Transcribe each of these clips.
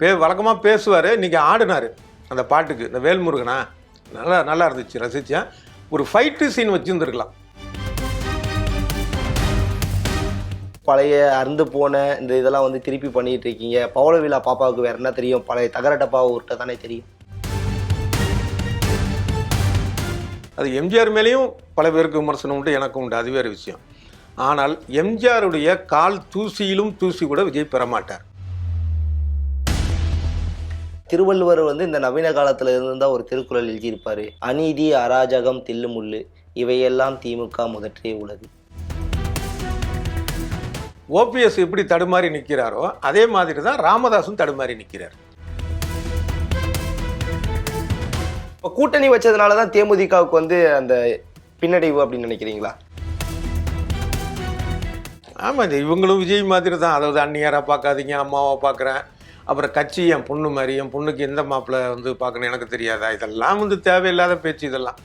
வழக்கமாக பேசுவார். இன்றைக்கி ஆடினார் அந்த பாட்டுக்கு. இந்த வேல்முருகனா நல்லா இருந்துச்சு, ரசித்தேன். ஒரு ஃபைட்டு சீன் வச்சுருந்துருக்கலாம். பழைய அறுந்து போன இந்த இதெல்லாம் வந்து திருப்பி பண்ணிட்டு இருக்கீங்க. பவள விழா பாப்பாவுக்கு வேற என்ன தெரியும்? பழைய தகர டப்பாவை உருட்ட தானே தெரியும். அது எம்ஜிஆர் மேலேயும் பல பேருக்கு விமர்சனம் உண்டு, எனக்கும் உண்டு, அது வேறு விஷயம். ஆனால் எம்ஜிஆருடைய கால் தூசியிலும் தூசி கூட விஜய் பெறமாட்டார். திருவள்ளுவர் வந்து இந்த நவீன காலத்துல இருந்தா ஒரு திருக்குறள் எழுதியிருப்பாரு. அநீதி, அராஜகம், தில்லுமுள்ளு இவையெல்லாம் திமுக முதற்றே உலகு. ஓபிஎஸ் எப்படி தடுமாறி நிற்கிறாரோ அதே மாதிரி தான் ராமதாசும் தடுமாறி நிற்கிறார். இப்போ கூட்டணி வச்சதுனால தான் தேமுதிகவுக்கு வந்து அந்த பின்னடைவு அப்படின்னு நினைக்கிறீங்களா? ஆமாம், இவங்களும் விஜய் மாதிரி தான். அதாவது அண்ணியாராக பார்க்காதீங்க, அம்மாவை பார்க்குறேன், அப்புறம் கட்சி என் பொண்ணு மாதிரி, என் பொண்ணுக்கு எந்த மாப்பிள்ளை வந்து பார்க்கணும் எனக்கு தெரியாதா, இதெல்லாம் வந்து தேவையில்லாத பேச்சு. இதெல்லாம்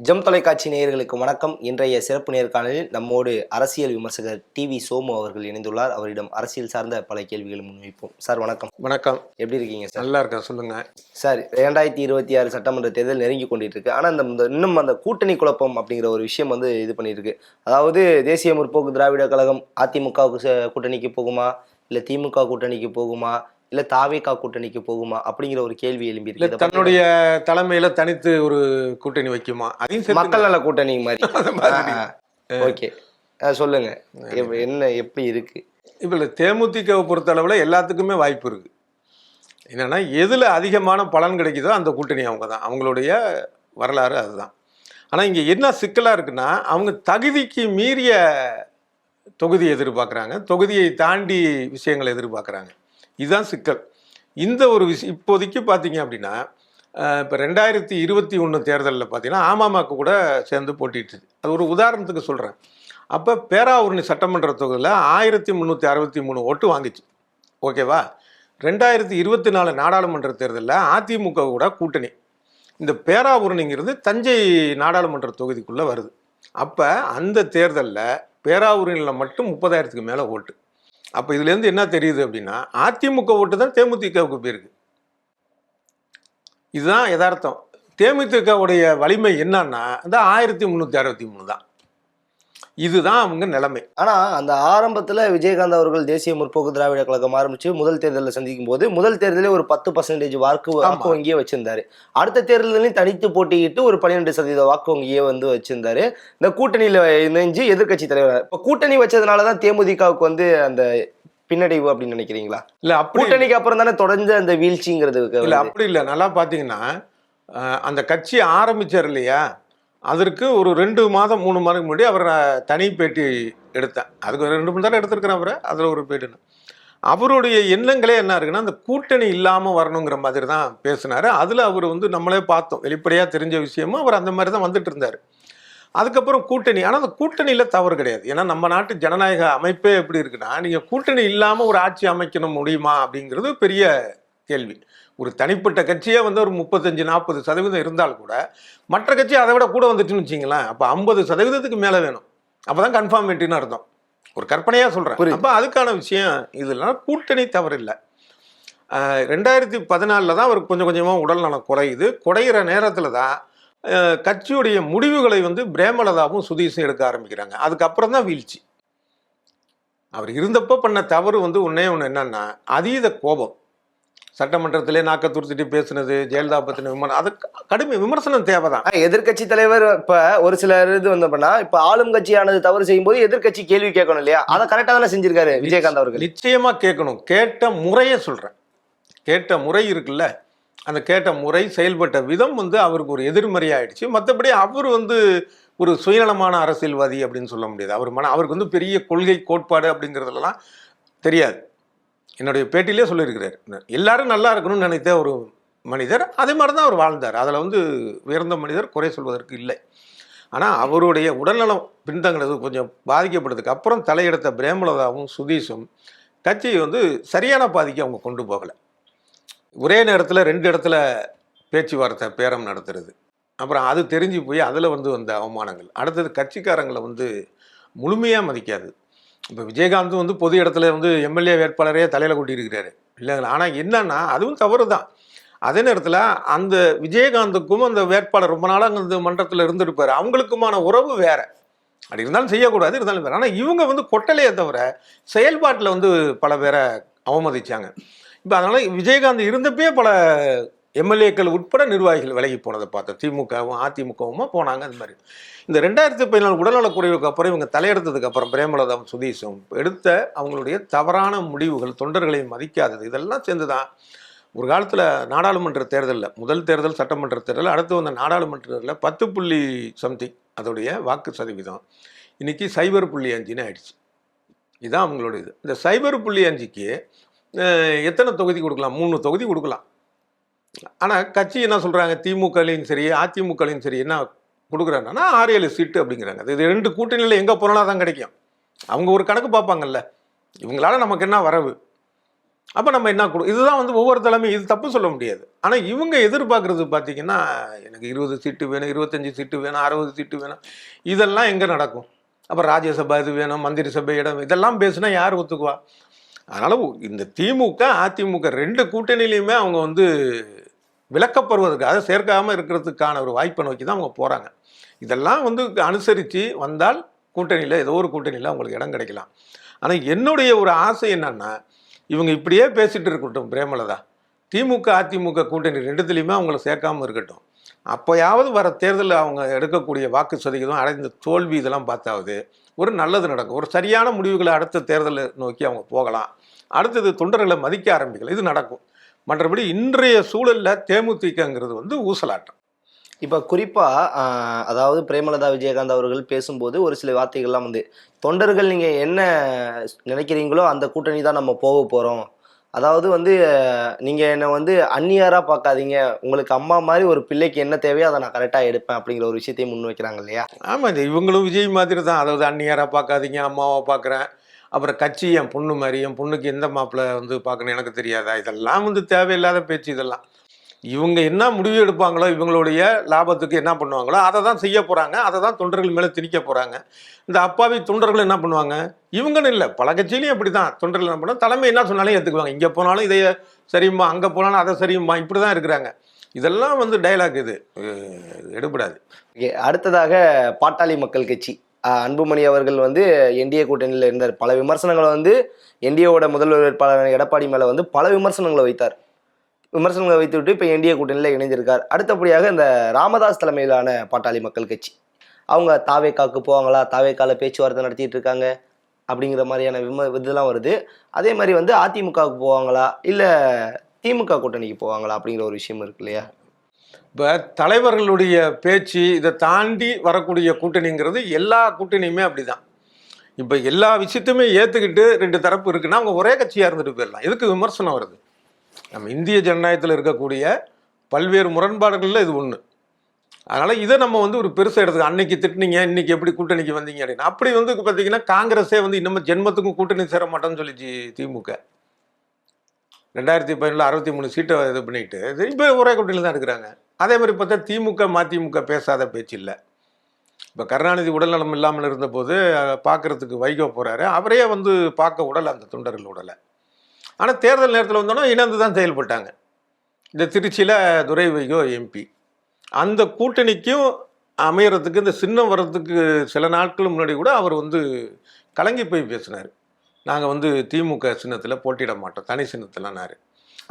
ஜெம் தொலைக்காட்சி நேயர்களுக்கு வணக்கம். இன்றைய சிறப்பு நேர்காணலில் நம்மோடு அரசியல் விமர்சகர் டிவி சோமு அவர்கள் இணைந்துள்ளார். அவரிடம் அரசியல் சார்ந்த பல கேள்விகளை முன்வைப்போம். சார் வணக்கம். வணக்கம். எப்படி இருக்கீங்க சார்? நல்லா இருக்கேன், சொல்லுங்க சார். 2026 சட்டமன்ற தேர்தல் நெருங்கி கொண்டிட்டு இருக்கு. ஆனால் இன்னும் அந்த கூட்டணி குழப்பம் அப்படிங்கிற ஒரு விஷயம் வந்து இது பண்ணிட்டு இருக்கு. அதாவது தேசிய முற்போக்கு திராவிட கழகம் அதிமுகவுக்கு கூட்டணிக்கு போகுமா, இல்லை திமுக கூட்டணிக்கு போகுமா, இல்ல தாவேகா கூட்டணிக்கு போகுமா அப்படிங்கிற ஒரு கேள்வி எழும்பி இருக்கு. தன்னுடைய தலைமையில தனித்து ஒரு கூட்டணி வைக்குமா, அதையும் மக்கள் நல கூட்டணி மாதிரி. ஓகே, சொல்லுங்க என்ன எப்படி இருக்கு? இப்ப தேமுதிகவை பொறுத்த அளவுல எல்லாத்துக்குமே வாய்ப்பு இருக்கு. என்னன்னா எதுல அதிகமான பலன் கிடைக்குதோ அந்த கூட்டணி அவங்க தான், அவங்களுடைய வரலாறு அதுதான். ஆனா இங்க என்ன சிக்கலா இருக்குன்னா, அவங்க தகுதிக்கு மீறிய தொகுதியை எதிர்பார்க்குறாங்க, தொகுதியை தாண்டி விஷயங்களை எதிர்பார்க்குறாங்க. இதுதான் சிக்கல். இந்த ஒரு விஷயம் இப்போதைக்கு பார்த்தீங்க அப்படின்னா, இப்போ 2021 தேர்தலில் பார்த்தீங்கன்னா அமமுக கூட சேர்ந்து போட்டிட்டு, அது ஒரு உதாரணத்துக்கு சொல்கிறேன். அப்போ பேராவூரணி சட்டமன்ற தொகுதியில் 1363 ஓட்டு வாங்கிச்சு, ஓகேவா? 2024 நாடாளுமன்ற தேர்தலில் அதிமுக கூட கூட்டணி. இந்த பேராவூரணிங்கிறது தஞ்சை நாடாளுமன்ற தொகுதிக்குள்ளே வருது. அப்போ அந்த தேர்தலில் பேராவூரணியில் மட்டும் 30,000க்கு மேலே ஓட்டு. அப்போ இதுலேருந்து என்ன தெரியுது அப்படின்னா, அதிமுக ஓட்டு தான் தேமுதிகவுக்கு போயிருக்கு. இதுதான் யதார்த்தம். தேமுதிகவுடைய வலிமை என்னன்னா இந்த 1363 தான். இதுதான் அவங்க நிலைமை. ஆனா அந்த ஆரம்பத்துல விஜயகாந்த் அவர்கள் தேசிய முற்போக்கு திராவிட கழகம் ஆரம்பிச்சு முதல் தேர்தலில் சந்திக்கும் போது முதல் தேர்தலே ஒரு 10% வாக்கு வங்கியே வச்சிருந்தாரு. அடுத்த தேர்தலையும் தனித்து போட்டியிட்டு ஒரு 12% வாக்கு வங்கியே வந்து வச்சிருந்தாரு. இந்த கூட்டணியில இணைஞ்சு எதிர்கட்சி தலைவர். இப்ப கூட்டணி வச்சதுனாலதான் தேமுதிகவுக்கு வந்து அந்த பின்னடைவு அப்படின்னு நினைக்கிறீங்களா? இல்ல கூட்டணிக்கு அப்புறம் தானே தொடர்ந்து அந்த வீழ்ச்சிங்கிறது. இல்ல அப்படி இல்லை. நல்லா பாத்தீங்கன்னா அந்த கட்சி ஆரம்பிச்சார் இல்லையா, அதற்கு ஒரு 2 மாதம் 3 மாதம் முன்னாடி அவர் தனி பேட்டி எடுத்தேன். அதுக்கு 2 மணி நேரம் எடுத்திருக்கிறேன் அவரை. அதில் ஒரு பேட்டின்னு அவருடைய எண்ணங்களே என்ன இருக்குன்னா, அந்த கூட்டணி இல்லாமல் வரணுங்கிற மாதிரி தான் பேசினார். அதில் அவர் வந்து நம்மளே பார்த்தோம், வெளிப்படையாக தெரிஞ்ச விஷயமும் அவர் அந்த மாதிரி தான் வந்துட்டு இருந்தார். அதுக்கப்புறம் கூட்டணி, ஆனால் அந்த கூட்டணியில் தவறு கிடையாது. ஏன்னா நம்ம நாட்டு ஜனநாயக அமைப்பே எப்படி இருக்குன்னா, நீங்கள் கூட்டணி இல்லாமல் ஒரு ஆட்சி அமைக்கணும் முடியுமா அப்படிங்கிறது பெரிய கேள்வி. ஒரு தனிப்பட்ட கட்சியே வந்து ஒரு 35-40% இருந்தால் கூட மற்ற கட்சி அதை விட கூட வந்துட்டுன்னு வச்சிங்களேன். அப்போ 50%க்கு மேலே வேணும். அப்போ தான் கன்ஃபார்மேட்டின்னு அர்த்தம். ஒரு கற்பனையாக சொல்கிறேன். அப்போ அதுக்கான விஷயம் இதெல்லாம் கூட்டணி தவறு இல்லை. 2014 தான் அவருக்கு கொஞ்சம் கொஞ்சமாக உடல் நலம் குறையுது. குறையிற நேரத்தில் தான் கட்சியுடைய முடிவுகளை வந்து பிரேமலதாவும் சுதீஷும் எடுக்க ஆரம்பிக்கிறாங்க. அதுக்கப்புறம் தான் வீழ்ச்சி. அவர் இருந்தப்போ பண்ண தவறு வந்து ஒன்று என்னன்னா, அதீத கோபம். சட்டமன்றத்திலே நாக்க துருத்திட்டு பேசுனது, ஜெயலலிதா பத்தின விமர்சனம், அது கடுமை விமர்சனம் தேவைதான். எதிர்கட்சி தலைவர் இப்ப ஒரு சிலர் இது வந்தோம்னா, இப்ப ஆளும் கட்சியானது தவறு செய்யும் போது எதிர்கட்சி கேள்வி கேட்கணும் இல்லையா? அதை கரெக்டா தானே செஞ்சிருக்காரு விஜயகாந்த் அவர்கள். நிச்சயமா கேட்கணும். கேட்ட முறையை சொல்றேன். கேட்ட முறை இருக்குல்ல, அந்த கேட்ட முறை, செயல்பட்ட விதம் வந்து அவருக்கு ஒரு எதிர்மறையாயிடுச்சு. மற்றபடி அவர் வந்து ஒரு சுயநலமான அரசியல்வாதி அப்படின்னு சொல்ல முடியாது. அவருக்கு வந்து பெரிய கொள்கை கோட்பாடு அப்படிங்கிறதுலாம் தெரியாது. என்னுடைய பேட்டிலே சொல்லியிருக்கிறார், எல்லாரும் நல்லா இருக்கணும்னு நினைத்த ஒரு மனிதர். அதே மாதிரி தான் அவர் வாழ்ந்தார். அதில் வந்து உயர்ந்த மனிதர், குறை சொல்வதற்கு இல்லை. ஆனால் அவருடைய உடல்நலம் பின்தங்கினது, கொஞ்சம் பாதிக்கப்படுறதுக்கு அப்புறம் தலையெடுத்த பிரேமலதாவும் சுதீஷும் கட்சியை வந்து சரியான பாதிக்கு அவங்க கொண்டு போகலை. ஒரே நேரத்தில் 2 இடத்துல பேச்சுவார்த்தை பேரம் நடத்துறது, அப்புறம் அது தெரிஞ்சு போய் அதில் வந்து வந்த அவமானங்கள். அடுத்தது கட்சிக்காரங்களை வந்து முழுமையாக மதிக்காது. இப்போ விஜயகாந்த் வந்து பொது இடத்துல வந்து எம்எல்ஏ வேட்பாளரே தலையில் கொட்டியிருக்கிறாரு இல்லைங்களா. ஆனால் என்னன்னா அதுவும் தவறு தான். அதே நேரத்தில் அந்த விஜயகாந்துக்கும் அந்த வேட்பாளர் ரொம்ப நாளாக அந்த மன்றத்தில் இருந்திருப்பார், அவங்களுக்குமான உறவு வேற. அப்படி இருந்தாலும் செய்யக்கூடாது, இருந்தாலும் வேறு. ஆனால் இவங்க வந்து கொட்டலையே தவிர செயல்பாட்டில் வந்து பல பேரை அவமதிச்சாங்க. இப்போ அதனால் விஜயகாந்த் இருந்தப்பே பல எம்எல்ஏக்கள் உட்பட நிர்வாகிகள் விலகி போனதை பார்த்தோம். திமுகவும் அதிமுகவுமா போனாங்க. அந்த மாதிரி இந்த 2014 உடல்நலக்குறைவுக்கு அப்புறம் இவங்க தலையெடுத்ததுக்கு அப்புறம் பிரேமலதாவும் சுதீஷும் எடுத்த அவங்களுடைய தவறான முடிவுகள், தொண்டர்களை மதிக்காதது, இதெல்லாம் சேர்ந்து தான் ஒரு காலத்தில் நாடாளுமன்ற தேர்தலில், முதல் தேர்தல் சட்டமன்ற தேர்தல், அடுத்து வந்த நாடாளுமன்ற தேர்தலில் 10 அதோடைய வாக்கு சதவீதம் இன்னைக்கு 0.5 ஆயிடுச்சு. இதுதான் அவங்களுடைய இது. இந்த 0.5க்கு எத்தனை தொகுதி கொடுக்கலாம்? 3 தொகுதி கொடுக்கலாம். ஆனால் கட்சி என்ன சொல்கிறாங்க, திமுகலையும் சரி அதிமுகலையும் சரி என்ன கொடுக்குறாங்கன்னா 6-7 சீட்டு அப்படிங்கிறாங்க. இது 2 கூட்டணியில் எங்கே போனாலும் தான் கிடைக்கும். அவங்க ஒரு கணக்கு பார்ப்பாங்கல்ல, இவங்களால நமக்கு என்ன வரவு, அப்போ நம்ம என்ன இதுதான் வந்து ஒவ்வொரு தலைமையும், இது தப்பு சொல்ல முடியாது. ஆனால் இவங்க எதிர்பார்க்குறது பார்த்தீங்கன்னா, எனக்கு 20 சீட்டு வேணும், 25 சீட்டு வேணும், 60 சீட்டு வேணும், இதெல்லாம் எங்கே நடக்கும்? அப்புறம் ராஜ்யசபா இது வேணும், மந்திரி சபை இடம், இதெல்லாம் பேசுனா யார் ஒத்துக்குவா? அதனால் இந்த திமுக அதிமுக 2 கூட்டணியிலையுமே அவங்க வந்து விலக்கப்படுவதற்காக சேர்க்காமல் இருக்கிறதுக்கான ஒரு வாய்ப்பை நோக்கி தான் அவங்க போகிறாங்க. இதெல்லாம் வந்து அனுசரித்து வந்தால் கூட்டணியில் ஏதோ ஒரு கூட்டணியில் அவங்களுக்கு இடம் கிடைக்கலாம். ஆனால் என்னுடைய ஒரு ஆசை என்னன்னா, இவங்க இப்படியே பேசிட்டு இருக்கட்டும் பிரேமலதா, திமுக அதிமுக கூட்டணி 2த்துலையுமே அவங்கள சேர்க்காமல் இருக்கட்டும். அப்போயாவது வர தேர்தலில் அவங்க எடுக்கக்கூடிய வாக்கு சதவீதம், அடைந்த தோல்வி, இதெல்லாம் பார்த்தாவது ஒரு நல்லது நடக்கும். ஒரு சரியான முடிவுகளை அடுத்த தேர்தலை நோக்கி அவங்க போகலாம். அடுத்தது தொண்டர்களை மதிக்க ஆரம்பிக்கலாம், இது நடக்கும். மற்றபடி இன்றைய சூழலில் தேமுதிகங்கிறது வந்து ஊசலாட்டம். இப்போ குறிப்பாக அதாவது பிரேமலதா விஜயகாந்த் அவர்கள் பேசும்போது ஒரு சில வார்த்தைகள்லாம் வந்து, தொண்டர்கள் நீங்கள் என்ன நினைக்கிறீங்களோ அந்த கூட்டணி தான் நம்ம போக போகிறோம், அதாவது வந்து நீங்கள் என்னை வந்து அந்நியாராக பார்க்காதீங்க, உங்களுக்கு அம்மா மாதிரி ஒரு பிள்ளைக்கு என்ன தேவையோ அதை நான் கரெக்டாக எடுப்பேன் அப்படிங்கிற ஒரு விஷயத்தையும் முன் வைக்கிறாங்க இல்லையா? ஆமாம், இந்த இவங்களும் விஜய் மாதிரி தான். அதாவது அந்நியாராக பார்க்காதீங்க, அம்மாவை பார்க்குறேன், அப்புறம் கட்சி என் பொண்ணு மாதிரி, என் பொண்ணுக்கு எந்த மாப்பிள்ளை வந்து பார்க்கணும் எனக்கு தெரியாதா, இதெல்லாம் வந்து தேவையில்லாத பேச்சு. இதெல்லாம் இவங்க என்ன முடிவு எடுப்பாங்களோ, இவங்களுடைய லாபத்துக்கு என்ன பண்ணுவாங்களோ அதை தான் செய்ய போகிறாங்க, அதை தான் தொண்டர்கள் மேலே திணிக்க போகிறாங்க. இந்த அப்பாவி தொண்டர்கள் என்ன பண்ணுவாங்க, இவங்கன்னு இல்லை பல கட்சியிலையும் அப்படி தான். தொண்டர்கள் என்ன பண்ணால் தலைமை என்ன சொன்னாலும் ஏற்றுக்குவாங்க. இங்கே போனாலும் இதைய சரியுமா, அங்கே போனாலும் அதை சரியுமா, இப்படி தான் இருக்கிறாங்க. இதெல்லாம் வந்து டைலாக், இது எடுபடாது. அடுத்ததாக பாட்டாளி மக்கள் கட்சி அன்புமணி அவர்கள் வந்து என்டிஏ கூட்டணியில் இருந்தார். பல விமர்சனங்களை வந்து என்டிஏவோட முதல்வர் வேட்பாளர் எடப்பாடி மேலே வந்து பல விமர்சனங்களை வைத்தார். விமர்சனங்களை வைத்துவிட்டு இப்போ என்டிஏ கூட்டணியில் இணைந்திருக்கார். அடுத்தபடியாக இந்த ராமதாஸ் தலைமையிலான பாட்டாளி மக்கள் கட்சி, அவங்க தாவேக்காவுக்கு போவாங்களா, தாவேக்கால பேச்சுவார்த்தை நடத்திட்டு இருக்காங்க அப்படிங்கிற மாதிரியான இதெல்லாம் வருது. அதே மாதிரி வந்து அதிமுகவுக்கு போவாங்களா இல்லை திமுக கூட்டணிக்கு போவாங்களா அப்படிங்கிற ஒரு விஷயம் இருக்கு இல்லையா? இப்போ தலைவர்களுடைய பேச்சு இதை தாண்டி வரக்கூடிய கூட்டணிங்கிறது எல்லா கூட்டணியுமே அப்படி தான். இப்போ எல்லா விஷயத்தையுமே ஏற்றுக்கிட்டு 2 தரப்பு இருக்குன்னா அவங்க ஒரே கட்சியாக இருந்துட்டு போயிடலாம். எதுக்கு விமர்சனம் வருது? நம்ம இந்திய ஜனநாயகத்தில் இருக்கக்கூடிய பல்வேறு முரண்பாடுகளில் இது ஒன்று. அதனால் இதை நம்ம வந்து ஒரு பெருசாக எடுத்துக்க, அன்னைக்கு திட்டினீங்க இன்னைக்கு எப்படி கூட்டணிக்கு வந்தீங்க அப்படின்னு. அப்படி வந்து பார்த்தீங்கன்னா காங்கிரஸே வந்து இன்னமும் ஜென்மத்துக்கும் கூட்டணி சேர மாட்டோம்னு சொல்லிச்சு திமுக. 2017 63 சீட்டை இது பண்ணிட்டு இப்போ ஒரே கூட்டணியில் தான் இருக்கிறாங்க. அதே மாதிரி பார்த்தா திமுக மதிமுக பேசாத பேச்சு இல்லை. இப்போ கருணாநிதி உடல்நலம் இல்லாமல் இருந்தபோது பார்க்குறதுக்கு வைகோ போகிறாரு, அவரே வந்து பார்க்க உடலை, அந்த தொண்டர்கள் உடலை. ஆனால் தேர்தல் நேரத்தில் வந்தோன்னா இணைந்து தான் செயல்பட்டாங்க. இந்த திருச்சியில் துரை வைகோ எம்பி, அந்த கூட்டணிக்கும் அமையறதுக்கு இந்த சின்னம் வர்றதுக்கு சில நாட்கள் முன்னாடி கூட அவர் வந்து கலங்கி போய் பேசினார். நாங்கள் வந்து திமுக சின்னத்தில் போட்டியிட மாட்டோம், தனி சின்னத்தில்னாரு.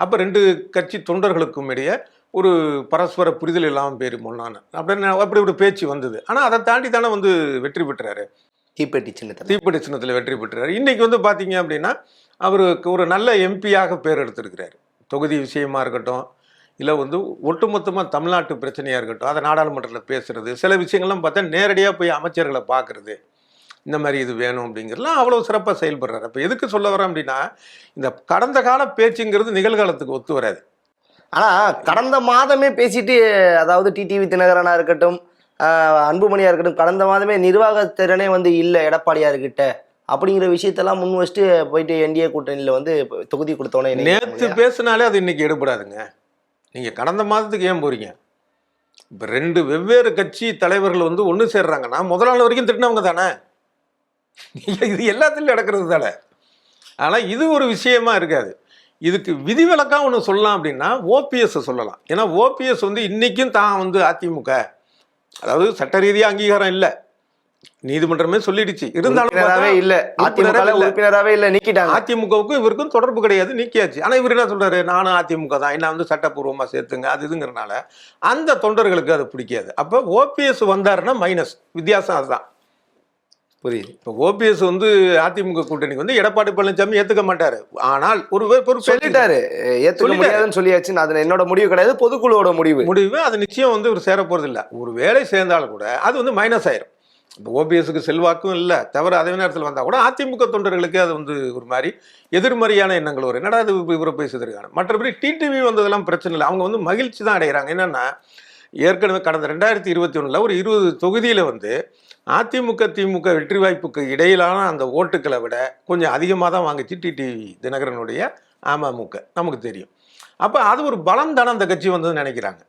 அப்போ 2 கட்சி தொண்டர்களுக்கும் இடையே ஒரு பரஸ்பர புரிதல் இல்லாமல் போயிருமோன்னு அப்படி ஒரு பேச்சு வந்தது. ஆனால் அதை தாண்டி தானே வந்து வெற்றி பெற்றாரு, தீப்பெட்டி சின்னத்தில் வெற்றி பெற்றாரு. இன்றைக்கி வந்து பார்த்தீங்க அப்படின்னா அவருக்கு ஒரு நல்ல எம்பியாக பேர் எடுத்திருக்கிறார். தொகுதி விஷயமா இருக்கட்டும், இல்லை வந்து ஒட்டுமொத்தமாக தமிழ்நாட்டு பிரச்சனையாக இருக்கட்டும், அதை நாடாளுமன்றத்தில் பேசுகிறது, சில விஷயங்கள்லாம் பார்த்தா நேரடியாக போய் அமைச்சர்களை பார்க்குறது, இந்த மாதிரி இது வேணும் அப்படிங்கிறதுலாம் அவ்வளோ சிறப்பாக செயல்படுறாரு. அப்போ எதுக்கு சொல்ல வரேன் அப்படின்னா, இந்த கடந்த கால பேச்சுங்கிறது நிகழ்காலத்துக்கு ஒத்து வராது. ஆனால் கடந்த மாதமே பேசிட்டு, அதாவது டிடிவி தினகரனாக இருக்கட்டும், அன்புமணியாக இருக்கட்டும், கடந்த மாதமே நிர்வாக திறனே வந்து இல்லை எடப்பாடியார்கிட்ட அப்படிங்கிற விஷயத்தெல்லாம் முன் வச்சுட்டு போயிட்டு என்டிஏ கூட்டணியில் வந்து தொகுதி கொடுத்தோன்னே நேற்று பேசினாலே அது இன்னைக்கு எடுபடாதுங்க. நீங்கள் கடந்த மாதத்துக்கு ஏன் போகிறீங்க? இப்போ 2 வெவ்வேறு கட்சி தலைவர்கள் வந்து ஒன்று சேர்றாங்கன்னா முதல் நாள் வரைக்கும் திட்டினவங்க தானே. இது எல்லாத்துலையும் நடக்கிறது தானே. ஆனால் இது ஒரு விஷயமா இருக்காது. இதுக்கு விதிவிலக்கா ஒன்று சொல்லலாம் அப்படின்னா ஓபிஎஸ் சொல்லலாம். ஏன்னா ஓபிஎஸ் வந்து இன்னைக்கும் தான் வந்து அதிமுக, அதாவது சட்ட ரீதியாக அங்கீகாரம் இல்லை, நீதிமன்றமே சொல்லிடுச்சு. இருந்தாலும் இல்ல உறுப்பினராகவே இல்ல, நீக்கிட்டாங்க. அதிமுகவுக்கும் இவருக்கும் தொடர்பு கிடையாது, நீக்கியாச்சு. ஆனா இவர் என்ன சொல்றாரு, நானும் அதிமுக தான், என்ன வந்து சட்டப்பூர்வமா சேர்த்துங்க அது இதுங்கிறனால அந்த தொண்டர்களுக்கு அது பிடிக்காது. அப்ப ஓபிஎஸ் வந்தாருன்னா மைனஸ், வித்தியாசம் அதுதான். புரியுது. இப்போ ஓபிஎஸ் வந்து அதிமுக கூட்டணிக்கு வந்து எடப்பாடி பழனிசாமி ஏத்துக்க மாட்டாரு. ஆனால் ஒரு சொல்லிட்டாரு, ஏத்துக்க முடியாதுன்னு சொல்லியாச்சு. அது என்னோட முடிவு கிடையாது, பொதுக்குழுவோட முடிவு. அது நிச்சயம் வந்து இவர் சேர போறது இல்லை. ஒரு வேலை சேர்ந்தாலும் கூட அது வந்து மைனஸ் ஆயிரும். இப்போ ஓபிஎஸ்க்கு செல்வாக்கும் இல்லை, தவிர அதே நேரத்தில் வந்தால் கூட அதிமுக தொண்டர்களுக்கு அது வந்து ஒரு மாதிரி எதிர்மறையான எண்ணங்கள் வரும். என்னடா அது இவரை பேசுறதுக்கான. மற்றபடி டிடிவி வந்ததெல்லாம் பிரச்சனை இல்லை, அவங்க வந்து மகிழ்ச்சி தான் அடைகிறாங்க. என்னன்னா ஏற்கனவே கடந்த 2021 ஒரு 20 தொகுதியில் வந்து அதிமுக திமுக வெற்றி வாய்ப்புக்கு இடையிலான அந்த ஓட்டுக்களை விட கொஞ்சம் அதிகமாக தான் வாங்கிச்சு டிடிவி தினகரனுடைய அமமுக, நமக்கு தெரியும். அப்போ அது ஒரு பலம் தானே அந்த கட்சி வந்ததுன்னு நினைக்கிறாங்க.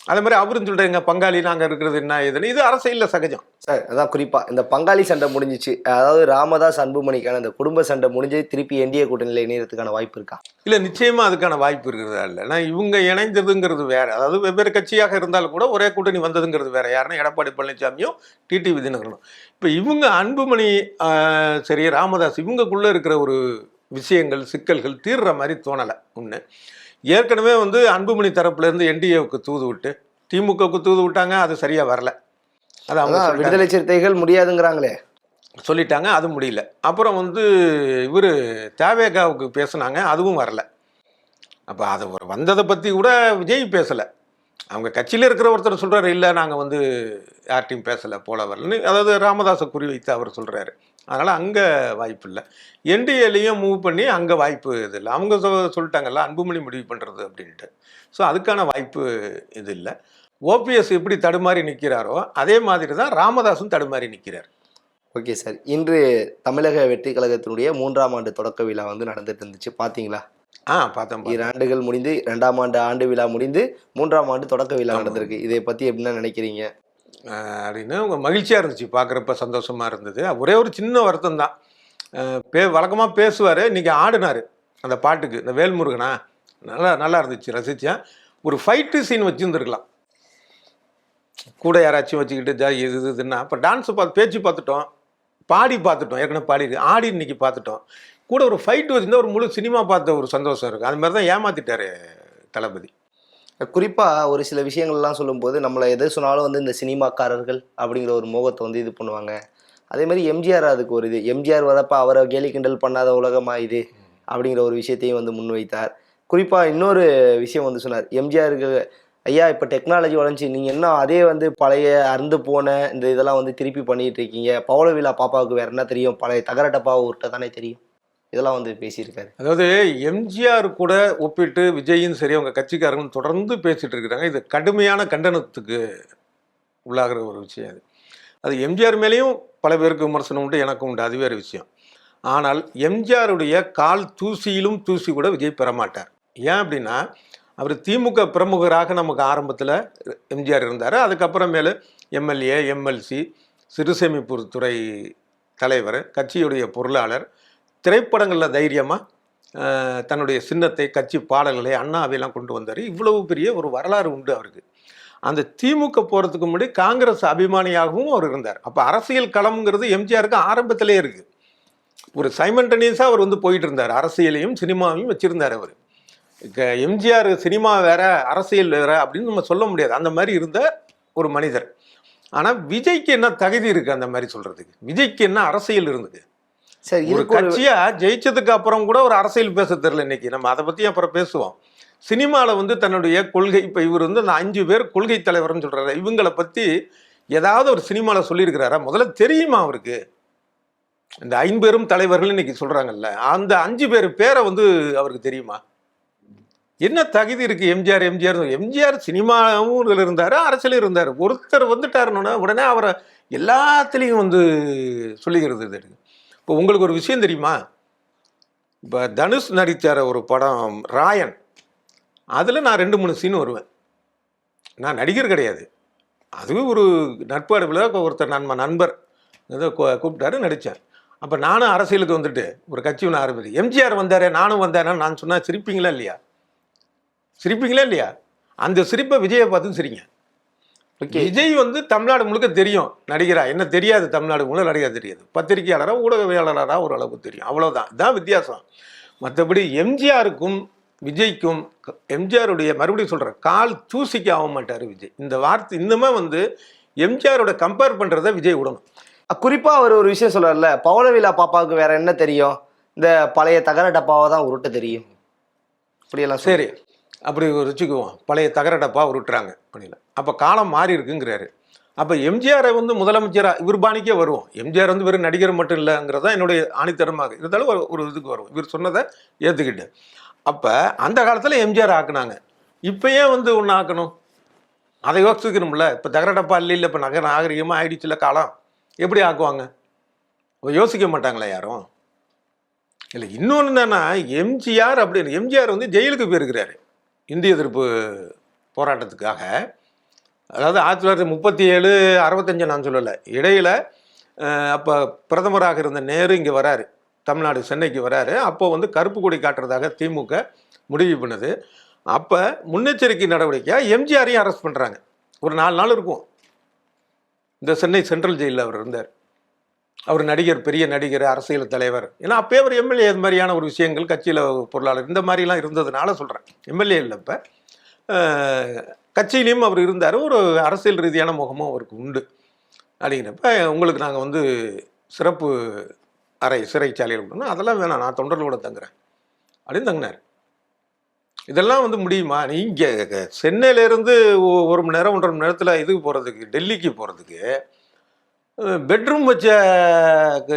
அதே மாதிரி அவரும் சொல்றாங்க பங்காளி நாங்கள் இருக்கிறது என்ன ஏதுன்னு. இது அரசியலில் சகஜம் சார். அதான் குறிப்பா இந்த பங்காளி சண்டை முடிஞ்சிச்சு, அதாவது ராமதாஸ் அன்புமணிக்கான இந்த குடும்ப சண்டை முடிஞ்சு திருப்பி என்டிஏ கூட்டணியில் இணையறதுக்கான வாய்ப்பு இருக்கா? இல்லை, நிச்சயமா அதுக்கான வாய்ப்பு இருக்கிறதா இல்லை. நான் இவங்க இணைந்ததுங்கிறது வேற, அதாவது வெவ்வேறு கட்சியாக இருந்தாலும் கூட ஒரே கூட்டணி வந்ததுங்கிறது வேற. யாருன்னா எடப்பாடி பழனிசாமியும் டிடிவி தினகரனும். இப்போ இவங்க அன்புமணி சரி ராமதாஸ் இவங்களுக்குள்ள இருக்கிற ஒரு விஷயங்கள் சிக்கல்கள் தீர்ற மாதிரி தோணலை. ஒன்று, ஏற்கனவே வந்து அன்புமணி தரப்புலேருந்து என்டிஏவுக்கு தூது விட்டு திமுகவுக்கு தூது விட்டாங்க, அது சரியாக வரல. அது அவங்க விடுதலை சிறுத்தைகள் முடியாதுங்கிறாங்களே சொல்லிட்டாங்க, அது முடியல. அப்புறம் வந்து இவர் தேவேகாவுக்கு பேசுனாங்க, அதுவும் வரல. அப்போ அதை வந்ததை பற்றி கூட விஜய் பேசலை. அவங்க கட்சியில் இருக்கிற ஒருத்தர் சொல்கிறாரு, இல்லை நாங்கள் வந்து யார்ட்டையும் பேசலை போல வரலன்னு, அதாவது ராமதாஸை குறிவைத்து அவர் சொல்கிறாரு. அதனால் அங்கே வாய்ப்பு இல்லை. என்டிஏலையும் மூவ் பண்ணி அங்கே வாய்ப்பு இது இல்லை. அவங்க சொல்லிட்டாங்கல்ல அன்புமணி முடிவு பண்ணுறது அப்படின்ட்டு. ஸோ அதுக்கான வாய்ப்பு இது இல்லை. ஓபிஎஸ் எப்படி தடுமாறி நிற்கிறாரோ அதே மாதிரி தான் ராமதாஸும் தடுமாறி நிற்கிறார். Okay sir. இன்று தமிழக வெற்றி கழகத்தினுடைய 3ஆம் ஆண்டு தொடக்க விழா வந்து நடந்துட்டு இருந்துச்சு, பார்த்தீங்களா? பார்த்தேன். 2 ஆண்டுகள் முடிந்து 2ஆம் ஆண்டு ஆண்டு விழா முடிந்து 3ஆம் ஆண்டு தொடக்க விழா நடந்திருக்கு. இதை பற்றி எப்படின்னா நினைக்கிறீங்க அப்படின்னு உங்கள் மகிழ்ச்சியாக இருந்துச்சு, பார்க்குறப்ப சந்தோஷமாக இருந்தது. ஒரே ஒரு சின்ன வருத்தம் தான், வழக்கமாக பேசுவார், இன்றைக்கி ஆடினார் அந்த பாட்டுக்கு, இந்த வேல்முருகனா, நல்லா இருந்துச்சு, ரசித்தேன். ஒரு ஃபைட்டு சீன் வச்சுருந்துருக்கலாம், கூட யாராச்சும் வச்சுக்கிட்டு இதுன்னா. இப்போ டான்ஸை பேச்சு பார்த்துட்டோம், பாடி பார்த்துட்டோம், ஏற்கனவே பாடி ஆடி இன்னைக்கு பார்த்துட்டோம். கூட ஒரு ஃபைட்டு வச்சுருந்தா ஒரு முழு சினிமா பார்த்த ஒரு சந்தோஷம் இருக்குது. அது மாதிரி தான் ஏமாற்றிட்டார் தளபதி. குறிப்பாக ஒரு சில விஷயங்கள்லாம் சொல்லும்போது நம்மளை எது சொன்னாலும் வந்து இந்த சினிமாக்காரர்கள் அப்படிங்கிற ஒரு மோகத்தை வந்து இது பண்ணுவாங்க. அதே மாதிரி எம்ஜிஆர் அதுக்கு ஒரு இது, எம்ஜிஆர் வரப்போ அவரை கேலி கிண்டல் பண்ணாத உலகமா இது அப்படிங்கிற ஒரு விஷயத்தையும் வந்து முன்வைத்தார். குறிப்பாக இன்னொரு விஷயம் வந்து சொன்னார், எம்ஜிஆருக்கு ஐயா இப்போ டெக்னாலஜி வளர்ச்சி, நீங்கள் என்ன அதே வந்து பழைய அறுந்து போன இந்த இதெல்லாம் வந்து திருப்பி பண்ணிகிட்டு இருக்கீங்க, பவள விழா பாப்பாவுக்கு வேறு என்ன தெரியும், பழைய தகர டப்பாவை உருட்ட தானே தெரியும், இதெல்லாம் வந்து பேசியிருக்காரு. அதாவது எம்ஜிஆர் கூட ஒப்பிட்டு விஜயும் சரி அவங்க கட்சிக்காரங்களும் தொடர்ந்து பேசிட்டு இருக்கிறாங்க. இது கடுமையான கண்டனத்துக்கு உள்ளாகிற ஒரு விஷயம். அது எம்ஜிஆர் மேலேயும் பல பேருக்கு விமர்சனம் உண்டு, எனக்கும் உண்டு, அது வேறு விஷயம். ஆனால் எம்ஜிஆருடைய கால் தூசியிலும் தூசி கூட விஜய் பெறமாட்டார். ஏன் அப்படின்னா அவர் திமுக பிரமுகராக நமக்கு ஆரம்பத்தில் எம்ஜிஆர் இருந்தார். அதுக்கப்புறமேலு எம்எல்ஏ எம்எல்சி சிறுசேமிப்பு துறை தலைவர், கட்சியுடைய பொருளாளர், திரைப்படங்களில் தைரியமாக தன்னுடைய சின்னத்தை கட்சி பாடல்களை அண்ணாவையெல்லாம் கொண்டு வந்தார். இவ்வளவு பெரிய ஒரு வரலாறு உண்டு அவருக்கு. அந்த திமுக போகிறதுக்கு முன்னாடி காங்கிரஸ் அபிமானியாகவும் அவர் இருந்தார். அப்போ அரசியல் களம்ங்கிறது எம்ஜிஆருக்கு ஆரம்பத்திலே இருக்குது. ஒரு சைமல்டேனியஸாக அவர் வந்து போயிட்டு இருந்தார், அரசியலையும் சினிமாவையும் வச்சுருந்தார் அவர். எம்ஜிஆர் சினிமா வேற அரசியல் வேற அப்படின்னு நம்ம சொல்ல முடியாது, அந்த மாதிரி இருந்த ஒரு மனிதர். ஆனால் விஜய்க்கு என்ன தகுதி இருக்குது அந்த மாதிரி சொல்கிறதுக்கு? விஜய்க்கு என்ன அரசியல் இருந்தது? சரி, ஒரு கட்சியா ஜெயிச்சதுக்கு அப்புறம் கூட ஒரு அரசியல் பேச தெரியல. இன்னைக்கு நம்ம அதை பற்றி அப்புறம் பேசுவோம். சினிமாவில் வந்து தன்னுடைய கொள்கை, இப்போ இவர் வந்து அந்த 5 பேர் கொள்கை தலைவர்னு சொல்கிறாரு, இவங்களை பற்றி ஏதாவது ஒரு சினிமாவில் சொல்லியிருக்கிறாரா? முதல்ல தெரியுமா அவருக்கு? இந்த 5 பேரும் தலைவர்கள் இன்னைக்கு சொல்கிறாங்கல்ல, அந்த 5 பேர் பேரை வந்து அவருக்கு தெரியுமா? என்ன தகுதி இருக்குது எம்ஜிஆர் சினிமாவும் இருந்தார், அரசியலும் இருந்தார். ஒருத்தர் வந்துட்டாருன்னா உடனே அவரை எல்லாத்துலேயும் வந்து சொல்லிக்கிறது. இது இப்போ உங்களுக்கு ஒரு விஷயம் தெரியுமா? இப்போ தனுஷ் நடித்தார ஒரு படம் ராயன், அதில் நான் 2-3 சீன் வருவேன். நான் நடிகர் கிடையாது, அதுவும் ஒரு நட்பாடு விழா ஒருத்தர் நண்பர் ஏதோ கூப்பிட்டாரு, நடித்தேன். அப்போ நானும் அரசியலுக்கு வந்துட்டு ஒரு கட்சி ஒன்று ஆரம்பிச்சு, எம்ஜிஆர் வந்தார் நானும் வந்தேன்னா நான் சொன்னால் சிரிப்பீங்களா இல்லையா? சிரிப்பீங்களா இல்லையா? அந்த சிரிப்பை விஜயை பார்த்து சிரிங்க. ஓகே. விஜய் வந்து தமிழ்நாடு முழுக்க தெரியும் நடிகரா, என்ன தெரியாது தமிழ்நாடு முழுக்க நடிகர் தெரியாது, பத்திரிகையாளராக ஊடகவியலாளராக ஒரு அளவுக்கு தெரியும், அவ்வளோதான். இதுதான் வித்தியாசம். மற்றபடி எம்ஜிஆருக்கும் விஜய்க்கும், எம்ஜிஆருடைய மறுபடியும் சொல்கிறேன், கால் தூசிக்கு ஆக மாட்டார் விஜய். இந்த வார்த்தை இன்னுமே வந்து எம்ஜிஆரோட கம்பேர் பண்ணுறதை விஜய் விடணும். குறிப்பா அவர் ஒரு விஷயம் சொல்றாருல, பவளவிழா பாப்பாவுக்கு வேற என்ன தெரியும், இந்த பழைய தகர டப்பாவை தான் உருட்ட தெரியும் அப்படியெல்லாம். சரி, அப்படி வச்சுக்குவோம், பழைய தகர டப்பா உருட்டுறாங்க அப்படின்னு. அப்போ காலம் மாறி இருக்குங்கிறாரு. அப்போ எம்ஜிஆரை வந்து முதலமைச்சராக இவர் பாணிக்கே வருவோம். எம்ஜிஆர் வந்து வெறும் நடிகர் மட்டும் இல்லைங்கிறதான் என்னுடைய ஆணித்தரமாக இருந்தாலும் ஒரு இதுக்கு வரும், இவர் சொன்னதை ஏற்றுக்கிட்டு. அப்போ அந்த காலத்தில் எம்ஜிஆர் ஆக்குனாங்க, இப்போ ஏன் வந்து ஒன்று ஆக்கணும்? அதை யோசிக்கணும்ல. இப்போ தகர டப்பா இல்லை, இப்போ நாகரிகமாக ஆயிடுச்சுல காலம், எப்படி ஆக்குவாங்க? யோசிக்க மாட்டாங்களா யாரும்? இல்லை, இன்னொன்று என்னன்னா, எம்ஜிஆர் அப்படின்னு, எம்ஜிஆர் வந்து ஜெயிலுக்கு போயிருக்கிறாரு இந்திய எதிர்ப்பு போராட்டத்துக்காக. அதாவது 1937 65 நான் சொல்லலை, இடையில் அப்போ பிரதமராக இருந்த நேரு இங்கே வராரு, தமிழ்நாடு சென்னைக்கு வராரு. அப்போ வந்து கருப்பு கொடி காட்டுறதாக திமுக முடிவு பண்ணுது. அப்போ முன்னெச்சரிக்கை நடவடிக்கையாக எம்ஜிஆரையும் அரெஸ்ட் பண்ணுறாங்க. ஒரு 4 நாள் இருக்கும். இந்த சென்னை சென்ட்ரல் ஜெயிலில் அவர் இருந்தார். அவர் நடிகர், பெரிய நடிகர், அரசியல் தலைவர். ஏன்னா அப்போயே அவர் எம்எல்ஏ, இது மாதிரியான ஒரு விஷயங்கள், கட்சியில் பொருளாளர், இந்த மாதிரிலாம் இருந்ததுனால சொல்கிறேன். எம்எல்ஏ இல்லை, இப்போ கட்சியிலையும் அவர் இருந்தார். ஒரு அரசியல் ரீதியான முகமும் அவருக்கு உண்டு. அப்படிங்கிறப்ப உங்களுக்கு நாங்கள் வந்து சிறப்பு அறை சிறைச்சாலையில் விடணும், அதெல்லாம் வேணாம், நான் தொண்டர்களோட தங்குறேன் அப்படின்னு தங்கினார். இதெல்லாம் வந்து முடியுமா? நீங்கள் சென்னையிலேருந்து 1 மணி நேரம் 1.5 மணி நேரத்தில் இதுக்கு போகிறதுக்கு, டெல்லிக்கு போகிறதுக்கு பெட்ரூம் வச்ச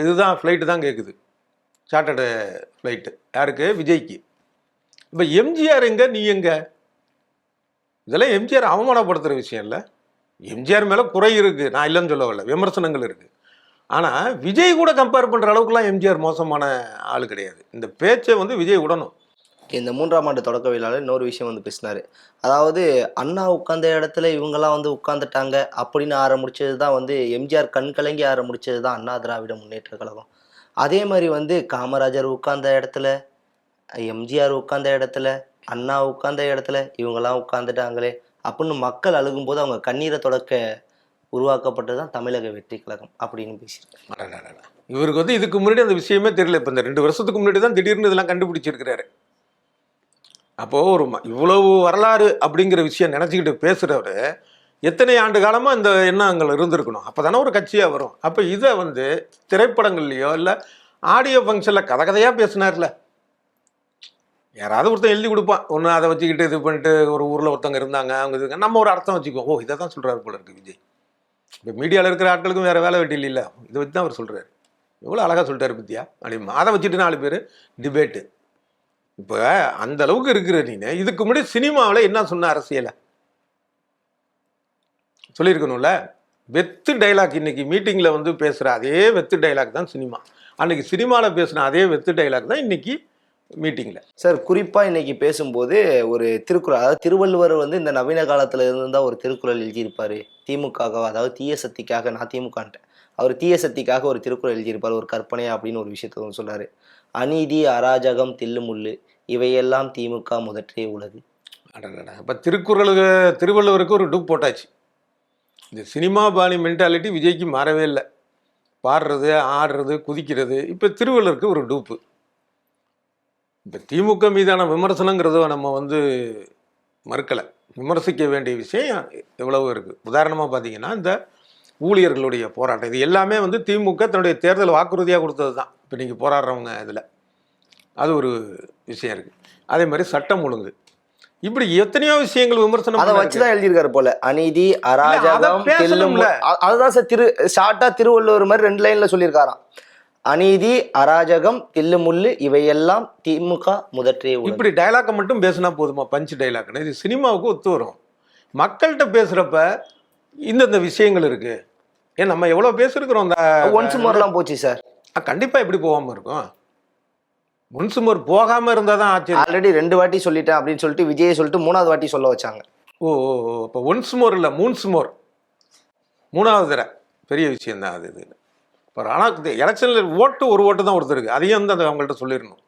இதுதான் ஃப்ளைட்டு தான் கேட்குது, சார்ட்டர்டு ஃப்ளைட்டு. யாருக்கு? விஜய்க்கு. இப்போ எம்ஜிஆர் எங்கே, நீ எங்கே? இதெல்லாம் எம்ஜிஆர் அவமானப்படுத்துகிற விஷயம் இல்லை. எம்ஜிஆர் மேலே குறை இருக்குது, நான் இல்லைன்னு சொல்லவில்லை, விமர்சனங்கள் இருக்குது. ஆனால் விஜய் கூட கம்பேர் பண்ணுற அளவுக்குலாம் எம்ஜிஆர் மோசமான ஆள் கிடையாது. இந்த பேச்சை வந்து விஜய் விடணும். இந்த 3ஆம் ஆண்டு தொடக்க விழாவில் இன்னொரு விஷயம் வந்து பேசினாரு. அதாவது அண்ணா உட்கார்ந்த இடத்துல இவங்கெல்லாம் வந்து உட்கார்ந்துட்டாங்க அப்படின்னு ஆரம்பிச்சது தான் வந்து எம்ஜிஆர் கண் கலங்கி ஆரம்பிச்சது தான் அண்ணா திராவிட முன்னேற்ற கழகம். அதே மாதிரி வந்து காமராஜர் உட்கார்ந்த இடத்துல, எம்ஜிஆர் உட்கார்ந்த இடத்துல, அண்ணா உட்கார்ந்த இடத்துல இவங்கெல்லாம் உட்கார்ந்துட்டாங்களே அப்படின்னு மக்கள் அழுகும்போது அவங்க கண்ணீரை தொடக்க உருவாக்கப்பட்டது தான் தமிழக வெற்றி கழகம் அப்படின்னு பேசியிருக்காங்க. இவருக்கு வந்து இதுக்கு முன்னாடி அந்த விஷயமே தெரியல. இப்போ இந்த 2 வருஷத்துக்கு முன்னாடி தான் திடீர்னு இதெல்லாம் கண்டுபிடிச்சிருக்கிறாரு. அப்போது ஒரு இவ்வளவு வரலாறு அப்படிங்கிற விஷயம் நினச்சிக்கிட்டு பேசுகிறவர் எத்தனை ஆண்டு காலமாக இந்த எண்ணங்கள் இருந்திருக்கணும். அப்போ தானே ஒரு கட்சியாக வரும். அப்போ இதை வந்து திரைப்படங்கள்லையோ இல்லை ஆடியோ ஃபங்க்ஷனில் கதையாக பேசினார்ல, யாராவது ஒருத்தன் எழுதி கொடுப்பான் ஒன்று, அதை வச்சுக்கிட்டு இது பண்ணிட்டு ஒரு ஊரில் ஒருத்தவங்க இருந்தாங்க, அவங்க இதுங்க, நம்ம ஒரு அர்த்தம் வச்சுக்குவோம், ஓ இதை தான் சொல்கிறாரு போல இருக்குது விஜய். இப்போ மீடியாவில் இருக்கிற ஆட்களுக்கும் வேறு வேலை வெட்டி இல்லை, இதை வச்சு தான் அவர் சொல்கிறாரு. எவ்வளோ அழகாக சொல்லிட்டாரு பத்தியா அப்படிமா. அதை வச்சுட்டு 4 பேர் டிபேட்டு. இப்போ அந்த அளவுக்கு இருக்கிற நீங்க இதுக்கு முன்னாடி சினிமாவில் என்ன சொன்ன அரசியலை சொல்லியிருக்கணும்ல. வெத்து டைலாக் இன்னைக்கு மீட்டிங்கில் வந்து பேசுகிற அதே வெத்து டைலாக் தான் சினிமா. அன்னைக்கு சினிமாவில் பேசுன அதே வெத்து டைலாக் தான் இன்னைக்கு மீட்டிங்கில். சார், குறிப்பாக இன்னைக்கு பேசும்போது ஒரு திருக்குறள், அதாவது திருவள்ளுவர் வந்து இந்த நவீன காலத்தில் இருந்தால் ஒரு திருக்குறள் எழுதியிருப்பார் திமுகவாக, அதாவது தீய சக்திக்காக. நான் திமுகன்ட்டேன், அவர் தீய சக்திக்காக ஒரு திருக்குறள் எழுதியிருப்பார், ஒரு கற்பனையா அப்படின்னு ஒரு விஷயத்த வந்து சொன்னார். அநீதி, அராஜகம், தில்லுமுள்ளு இவையெல்லாம் திமுக முதற்றே உலகு. இப்போ திருவள்ளுவருக்கு ஒரு டூப் போட்டாச்சு. இந்த சினிமா பாணி மென்டாலிட்டி விஜய்க்கு மாறவே இல்லை. பாடுறது, ஆடுறது, குதிக்கிறது. இப்போ திருவள்ளுவருக்கு ஒரு டூப்பு. இப்போ திமுக மீதான விமர்சனங்கிறத நம்ம வந்து மறுக்கலை, விமர்சிக்க வேண்டிய விஷயம் எவ்வளவு இருக்குது. உதாரணமாக பார்த்தீங்கன்னா இந்த ஊழியர்களுடைய போராட்டம், இது எல்லாமே வந்து திமுக தன்னுடைய தேர்தல் வாக்குறுதியாக கொடுத்தது தான். இப்போ நீங்கள் போராடுறவங்க இதில் அது ஒரு விஷயம் இருக்குது. அதே மாதிரி சட்டம் ஒழுங்கு, இப்படி எத்தனையோ விஷயங்கள் விமர்சனம் அதை வச்சுதான் எழுதியிருக்காரு போல. அநீதி, அராஜகம், அதுதான் சார் ஷார்ட்டா திருவள்ளுவர் மாதிரி 2 லைன்ல சொல்லியிருக்காராம். அநீதி, அராஜகம், தில்லுமுள்ளு இவையெல்லாம் திமுக முதற்றே உலகு. இப்படி டைலாக்கை மட்டும் பேசினா போதுமா? பஞ்சு டைலாக்னு இது சினிமாவுக்கு ஒத்து வரும். மக்கள்கிட்ட பேசுறப்ப இந்த விஷயங்கள் இருக்கு. ஏன் நம்ம எவ்வளவு பேசிருக்கிறோம். அந்த ஒன்ஸ் மோர்லாம் போச்சு சார். கண்டிப்பா எப்படி போகாம இருக்கும்? ஒன்ஸ் மோர் போகாம இருந்தா தான் ஆச்சு. ஆல்ரெடி 2 வாட்டி சொல்லிட்டேன் அப்படின்னு சொல்லிட்டு விஜயை சொல்லிட்டு 3ஆவது வாட்டி சொல்ல வச்சாங்க. ஓ, இப்போ ஒன்ஸ் மோர் இல்லை, மூன்ஸ் மோர். 3வது தடவை பெரிய விஷயந்தான் அது இது. இப்போ ஆனால் எலெக்ஷனில் ஓட்டு ஒரு ஓட்டு தான் ஒருத்தருக்கு, அதையும் வந்து அதை அவங்கள்ட்ட சொல்லிடணும்.